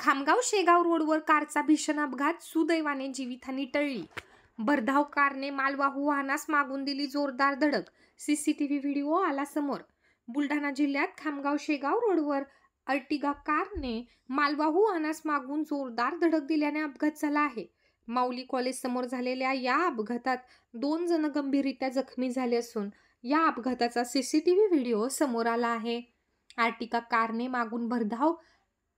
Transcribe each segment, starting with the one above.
खामगाव शेगाव रोडवर कारचा भीषण अपघात, सुदैवाने जीवितहानी टळली. भरधाव कारने मालवाहू वाहनास मागून दिली जोरदार धडक, सीसीटीव्ही व्हिडिओ आला समोर. बुलढाणा जिल्ह्यात खामगाव शेगाव रोडवर अर्टिगा कारने मालवाहू वाहनास मागून जोरदार धडक दिल्याने अपघात झाला आहे. माऊली कॉलेज समोर झालेल्या या अपघातात 2 जण गंभीररीत्या जखमी झाले असून या अपघाताचा सीसीटीव्ही व्हिडिओ समोर आला आहे. अर्टिगा कारने मागून भरधाव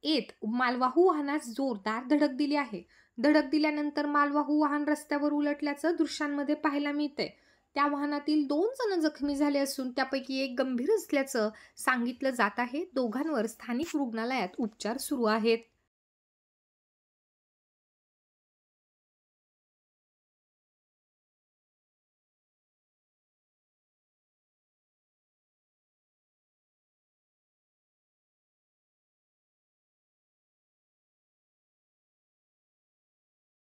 येत मालवाहू वाहनास जोरदार धडक दिली आहे. धडक दिल्यानंतर मालवाहू वाहन रस्त्यावर उलटल्याचं दृश्यांमध्ये पाहायला मिळतंय. त्या वाहनातील 2 जण जखमी झाले असून त्यापैकी एक गंभीर असल्याचं सांगितलं जात आहे. दोघांवर स्थानिक रुग्णालयात उपचार सुरू आहेत.